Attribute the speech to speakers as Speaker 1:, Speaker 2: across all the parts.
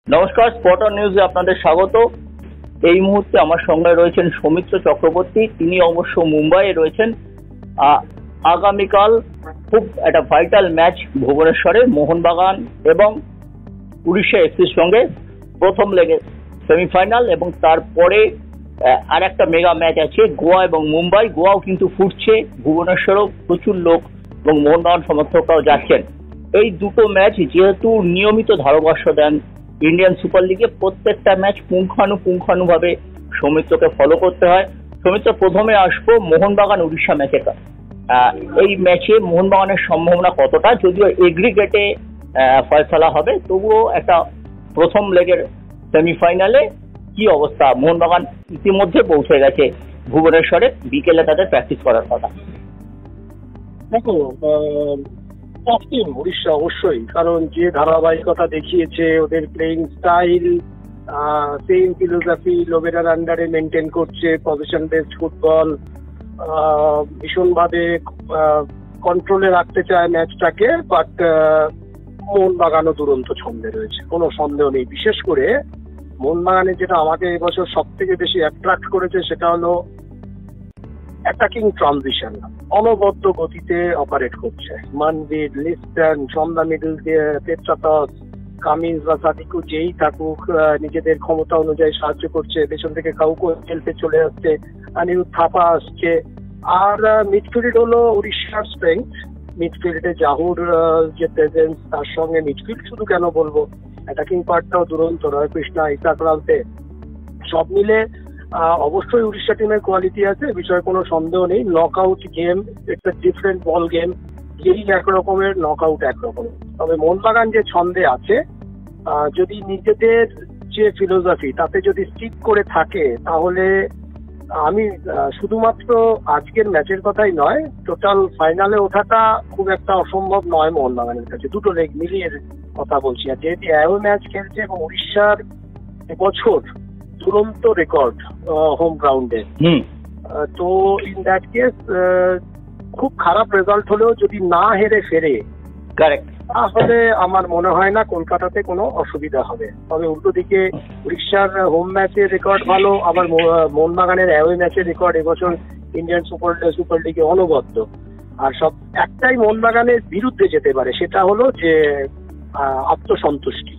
Speaker 1: নমস্কার, spot on নিউজে আপনাদের স্বাগত। এই মুহূর্তে আমার সঙ্গে রয়েছেন সৌমিত্র চক্রবর্তী। তিনি অবশ্য মুম্বাইয়ে রয়েছেন। আগামীকাল খুব একটা ভাইটাল ম্যাচ ভুবনেশ্বরে মোহনবাগান এবং উড়িষ্যা এফসির সঙ্গে প্রথম লেগে সেমিফাইনাল, এবং তারপরে আর একটা মেগা ম্যাচ আছে গোয়া এবং মুম্বাই। গোয়াও কিন্তু ফুটছে, ভুবনেশ্বরেও প্রচুর লোক এবং মোহনবাগান সমর্থকরাও যাচ্ছেন। এই দুটো ম্যাচ যেহেতু নিয়মিত ধারাভাষ্য দেন ইন্ডিয়ান সুপার লিগে, প্রত্যেকটা ম্যাচ পুঙ্খানুপুঙ্খানুভাবে সৌমিত্রকে ফলো করতে হয়। সৌমিত্র, প্রথমে আসবো মোহনবাগান উড়িষ্যা ম্যাচের কাছে। এই ম্যাচে মোহনবাগানের সম্ভাবনা কতটা? যদিও এগ্রিগেটে ফয়সালা হবে, তবুও একটা প্রথম লেগের সেমিফাইনালে কি অবস্থা? মোহনবাগান ইতিমধ্যে পৌঁছে গেছে ভুবনেশ্বরে, বিকেলে তাদের প্র্যাকটিস করার কথা।
Speaker 2: দেখো, টপ টিম উড়িষ্যা অবশ্যই, কারণ যে ধারাবাহিকতা দেখিয়েছে, ওদের প্লেইং স্টাইল, সেম ফিলোসফি লোবেরার আন্ডারে মেনটেন করছে, পজিশন বেসড ফুটবল, ভীষণভাবে কন্ট্রোলে রাখতে চায় ম্যাচটাকে। বাট মোহনবাগানও দুরন্ত ছন্দে রয়েছে, কোনো সন্দেহ নেই। বিশেষ করে মোহনবাগানের যেটা আমাকে এবছর সব থেকে বেশি অ্যাট্রাক্ট করেছে সেটা হলো অ্যাটাকিং ট্রানজিশন। অনবদ্য গতিতে অপারেট করছে মানবিদ, Liston, from the middle Petratos, Cummins বা সাদিকু যেই থাকুক, নিজেদের ক্ষমতা অনুযায়ী সাহায্য করছে। পেছন থেকে কাউকে খেলতে চলে আসছে, অনিরুদ্ধ থাপা আসছে। আর মিডফিল্ড হলো উড়িষ্যার স্ট্রেংথ। মিডফিল্ডে জাহুর যে প্রেজেন্স, তার সঙ্গে মিডফিল্ড শুধু কেন বলবো, অ্যাটাকিং পার্টটাও দুরন্ত, রয় কৃষ্ণা, ইসাক রালতে, সব মিলে অবশ্যই উড়িষ্যা টিমের কোয়ালিটি আছে, বিষয়ে কোনো সন্দেহ নেই। Knock out game, it's a different ball game. এই একরকমের, নক আউট একরকমের। তবে মোহনবাগান যে ছন্দে আছে, যদি নিজেদের যে ফিলোসফি তাতে যদি স্টিক করে থাকে, তাহলে আমি শুধুমাত্র আজকের ম্যাচের কথাই নয়, টোটাল ফাইনালে ওঠাটা খুব একটা অসম্ভব নয় মোহনবাগানের কাছে। দুটো লেগ মিলিয়ে কথা বলছি। আর যেহেতু এও ম্যাচ খেলছে এবং উড়িষ্যার এবছর দুরন্ত রেকর্ড হোম গ্রাউন্ডে, তো ইন দ্যাট কেস খুব খারাপ রেজাল্ট হলেও যদি না হেরে ফেরে,
Speaker 1: কারেক্ট,
Speaker 2: তাহলে আমার মনে হয় না কলকাতাতে কোনো অসুবিধা হবে। তবে উল্টো দিকে উড়িষ্যার হোম ম্যাচের রেকর্ড ভালো, আবার মোহনবাগানের অ্যাওয়ে ম্যাচের রেকর্ড এবছর ইন্ডিয়ান সুপার লিগে অনবদ্য। আর সব একটাই মোহনবাগানের বিরুদ্ধে যেতে পারে, সেটা হলো যে আত্মসন্তুষ্টি।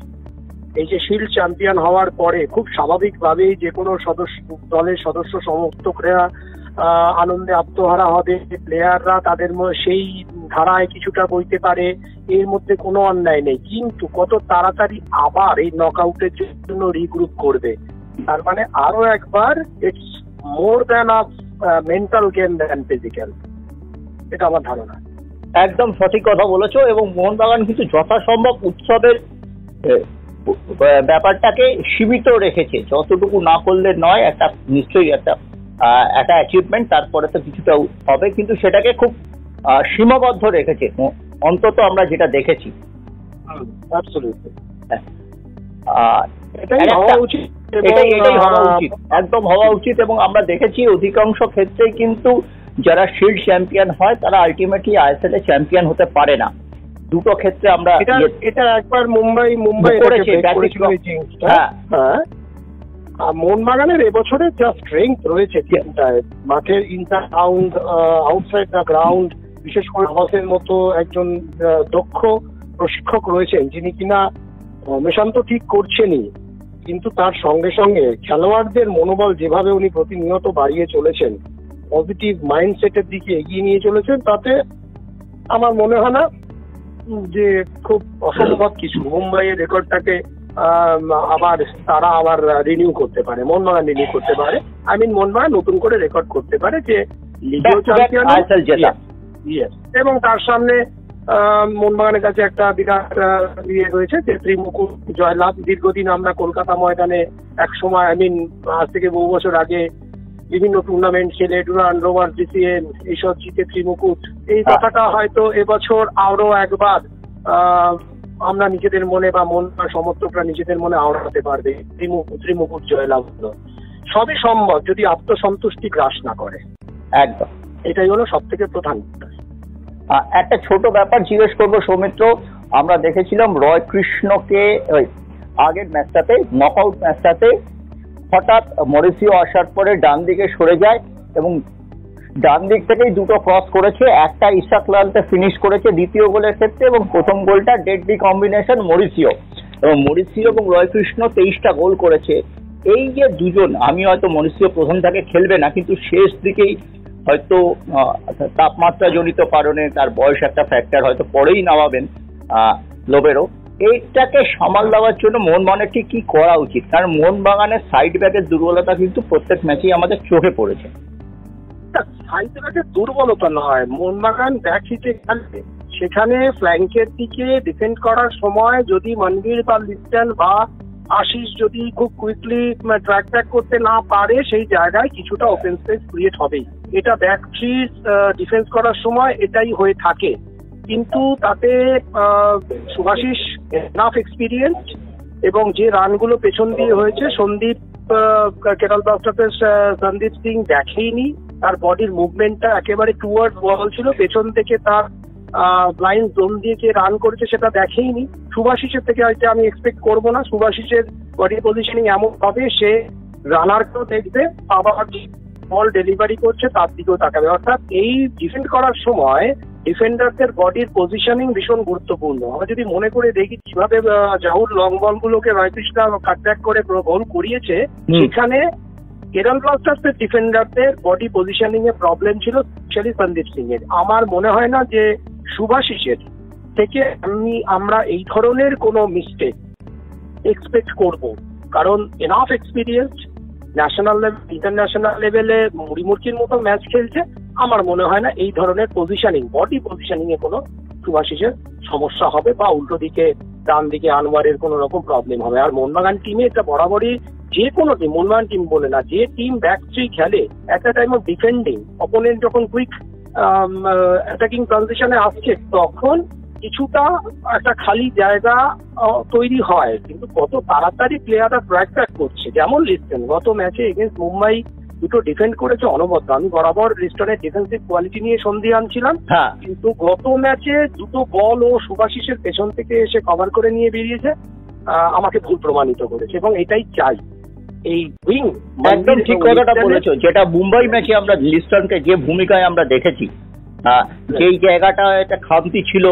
Speaker 2: এই যে শিল্ড চ্যাম্পিয়ন হওয়ার পরে খুব স্বাভাবিকভাবেই যে কোনো দলের সদস্য সমর্থকরা আনন্দে আত্মহারা হবে, প্লেয়াররা তাদের সেই ধারায় কিছুটা বইতে পারে, এর মধ্যে কোনো অন্যায় নেই। কিন্তু কত তাড়াতাড়ি আবার এই নকআউটের জন্য রিগ্রুপ করবে, তার মানে আরো একবার it's more than a mental game than physical, এটা আমার ধারণা।
Speaker 1: একদম সঠিক কথা বলেছো। এবং মোহনবাগান কিন্তু যথাসম্ভব উৎসবের ব্যাপারটাকে সীমিত রেখেছে, যতটুকু না করলে নয়। একটা নিশ্চয়ই একটা অ্যাচিভমেন্ট, তারপরে তো কিছুটা হবে, কিন্তু সেটাকে খুব সীমাবদ্ধ রেখেছে, অন্তত আমরা যেটা দেখেছি। এটাই হওয়া উচিত, একদম হওয়া উচিত। এবং আমরা দেখেছি অধিকাংশ ক্ষেত্রেই কিন্তু যারা শিল্ড চ্যাম্পিয়ন হয় তারা আলটিমেটলি আইএসএল এ চ্যাম্পিয়ন হতে পারে না। দুটো ক্ষেত্রে আমরা
Speaker 2: এটা একবার মুম্বাই মোহনবাগানের এবছরের যা স্ট্রেংথ রয়েছে টিমটায়, মাঠের ইনসাইড আউটসাইড দ্য গ্রাউন্ড, বিশেষ করে হাউসের মতো একজন দক্ষ প্রশিক্ষক রয়েছেন, যিনি কিনা মেশান্ত ঠিক করছেনই, কিন্তু তার সঙ্গে সঙ্গে খেলোয়াড়দের মনোবল যেভাবে উনি প্রতিনিয়ত বাড়িয়ে চলেছেন, পজিটিভ মাইন্ডসেটের দিকে এগিয়ে নিয়ে চলেছেন, তাতে আমার মনে হয় না যে খুব অসম্ভব কিছু মুম্বাইয়ের রেকর্ডটাকে তারা আবার রিনিউ করতে পারে, মোহনবাগান রিনিউ করতে পারে। মোহনবাগান নতুন করে রেকর্ড করতে পারে যে লিগেও চ্যাম্পিয়ন, এবং তার সামনে মোহনবাগানের কাছে একটা বিরাট ইয়ে রয়েছে যে ত্রিমুকুট জয়লাভ। দীর্ঘদিন আমরা কলকাতা ময়দানে এক সময় আজ থেকে বহু বছর আগে বিভিন্ন টুর্নামেন্ট খেলে, ডুরান্ড, রোভার, জিসিএন এইসব জিতে ত্রিমুকুট, এই কথাটা হয়তো এবছর আরো একবার আমরা নিজেদের মনে বা সমর্থকরা নিজেদের মনে আওড়াতে পারবে। ত্রিমুকুট জয়লাভ হলো, সবই সম্ভব যদি আত্মসন্তুষ্টি গ্রাস না করে।
Speaker 1: একদম,
Speaker 2: এটাই হলো সব থেকে প্রধান।
Speaker 1: একটা ছোট ব্যাপার জিজ্ঞেস করবো সৌমিত্র, আমরা দেখেছিলাম রয় কৃষ্ণকে আগের ম্যাচটাতে, নকআউট ম্যাচটাতে হঠাৎ মরিসিও আসার পরে ডান দিকে সরে যায় এবং ডান দিক থেকেই দুটো ক্রস করেছে, একটা ইশাক লালতে ফিনিশ করেছে দ্বিতীয় গোলের ক্ষেত্রে, এবং প্রথম গোলটা ডেডলি কম্বিনেশন মরিসিও, এবং মরিসিও এবং রয়কৃষ্ণ 23টা গোল করেছে। এই যে দুজন, আমি হয়তো মরিসিও প্রথম থেকে খেলবে না, কিন্তু শেষ দিকেই হয়তো তাপমাত্রা জনিত কারণে তার বয়স একটা ফ্যাক্টর, হয়তো পরেই নামাবেন লোবেরো। এইটাকে সামাল দেওয়ার জন্য মোহনবাগানের ঠিক কি করা উচিত? কারণ মোহনবাগানের সাইড ব্যাকের দুর্বলতা কিন্তু প্রত্যেক ম্যাচেই আমাদের চোখে পড়েছে।
Speaker 2: সাইড ব্যাকের দুর্বলতা নয়, মোহনবাগান ব্যাক হিটে খেলবে, সেখানে ফ্ল্যাঙ্কের দিকে ডিফেন্ড করার সময় যদি মনবীর বা লিস্টন বা আশিস যদি খুব কুইকলি ট্র্যাক ব্যাক করতে না পারে, সেই জায়গায় কিছুটা ওপেন স্পেস ক্রিয়েট হবেই। এটা ব্যাক থ্রি ডিফেন্স করার সময় এটাই হয়ে থাকে, কিন্তু তাতে শুভাশিস এনাফ এক্সপিরিয়েন্স, এবং যে রানগুলো পেছন দিয়ে হয়েছে, সন্দীপ কেরাল ব্লাস্টার্সের সন্দীপ সিং দেখেইনি, তার বডির মুভমেন্টটা একেবারে টুয়ার্ড বল ছিল, পেছন থেকে তার ব্লাইন্ড জোন দিয়ে যে রান করেছে সেটা দেখেইনি। শুভাশিসের থেকে হয়তো আমি এক্সপেক্ট করবো না, শুভাশিসের বডি পজিশনিং এমন হবে সে রানারকেও দেখবে, আবার বল ডেলিভারি করছে তার দিকেও তাকাবে। অর্থাৎ এই ডিফেন্ড করার সময় ডিফেন্ডারদের বডির পজিশনিং ভীষণ গুরুত্বপূর্ণ। আমরা যদি মনে করে দেখি কিভাবে জাহুর লং বল গুলোকে রয়কৃষ্ণ কাটব্যাক করে গোল করিয়েছে, সেখানে কেরল ব্লাস্টার্সের ডিফেন্ডারদের বডি পজিশনিং এ প্রবলেম ছিল, স্পেশালি সন্দীপ সিং এর। আমার মনে হয় না যে শুভাশিসের থেকে আমরা এই ধরনের কোনো মিস্টেক এক্সপেক্ট করব, কারণ enough experience, national level international লেভেলে মুড়িমুড়কির মতো ম্যাচ খেলছে। আমার মনে হয় না এই ধরনের পজিশনিং, বডি পজিশনিং এ কোনো শুভাশিসের সমস্যা হবে, বা উল্টো দিকে ডান দিকে আনোয়ারের কোনো রকম প্রবলেম হবে। আর মোহনবাগান টিমে এটা বরাবরই, যে কোনো টিম, মোহনবাগান টিম বলে না, যে টিম ব্যাক থ্রি খেলে at the time of defending, opponent যখন কুইক অ্যাটাকিং ট্রানজিশনে আসছে, তখন কিছুটা একটা খালি জায়গা তৈরি হয়, কিন্তু কত তাড়াতাড়ি প্লেয়াররা ট্র্যাক ব্যাক করছে। যেমন লিস্টন গত ম্যাচে এগেন্স্ট মুম্বাই দুটো ডিফেন্ড করেছে অনবদ্য। আমি বরাবর লিস্টনের ডিফেন্সিভ কোয়ালিটি নিয়ে সন্দিহান ছিলাম, কিন্তু গত ম্যাচে দুটো বল ও শুভাশিসের পেছন থেকে এসে কভার করে নিয়ে বেরিয়েছে, আমাকে ভুল প্রমাণিত করেছে, এবং এটাই চাই। এই উইং
Speaker 1: একদম ঠিক কথাটা বলেছো, যেটা মুম্বাই ম্যাচে আমরা লিস্টনকে যে ভূমিকায় আমরা দেখেছি, যেই জায়গাটা একটা খামতি ছিল,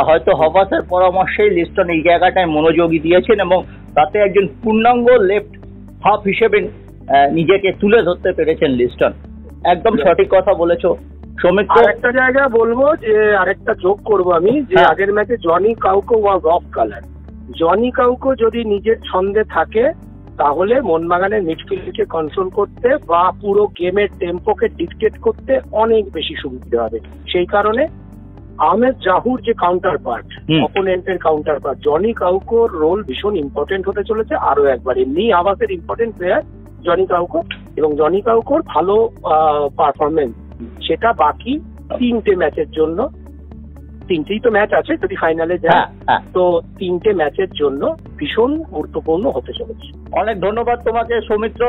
Speaker 1: হয়তো হবাসের পরামর্শেই লিস্টন এই জায়গাটায় মনোযোগী দিয়েছেন, এবং তাতে একজন পূর্ণাঙ্গ লেফট হাফ হিসেবে নিজেকে তুলে ধরতে পেরেছেন লিস্টন। একদম সঠিক কথা বলেছো সৌমিত্র।
Speaker 2: আরেকটা জায়গা বলবো, যে আরেকটা যোগ করবো আমি, যে আগের ম্যাচে Johnny Kauko was of colour. Johnny Kauko যদি নিজের ছন্দে থাকে, তাহলে মোহনবাগানের মিডফিল্ডকে কন্ট্রোল করতে বা পুরো গেমের টেম্পোকে ডিকটেট করতে অনেক বেশি সুবিধা হবে। সেই কারণে আহমেদ জাহুর যে কাউন্টার পার্ট, অপোনেন্টের কাউন্টার পার্ট, জনি কাউকোর রোল ভীষণ ইম্পর্টেন্ট হতে চলেছে আরো একবার। এমনি আবাসের ইম্পর্টেন্ট প্লেয়ার জনি কাউকো, এবং জনি কাউকোর ভালো পারফরমেন্স, সেটা বাকি 3টে ম্যাচের জন্য, 3টেই তো ম্যাচ আছে যদি ফাইনালে যায়, তো 3টে ম্যাচের জন্য ভীষণ গুরুত্বপূর্ণ হতে চলেছে।
Speaker 1: অনেক ধন্যবাদ তোমাকে সৌমিত্র।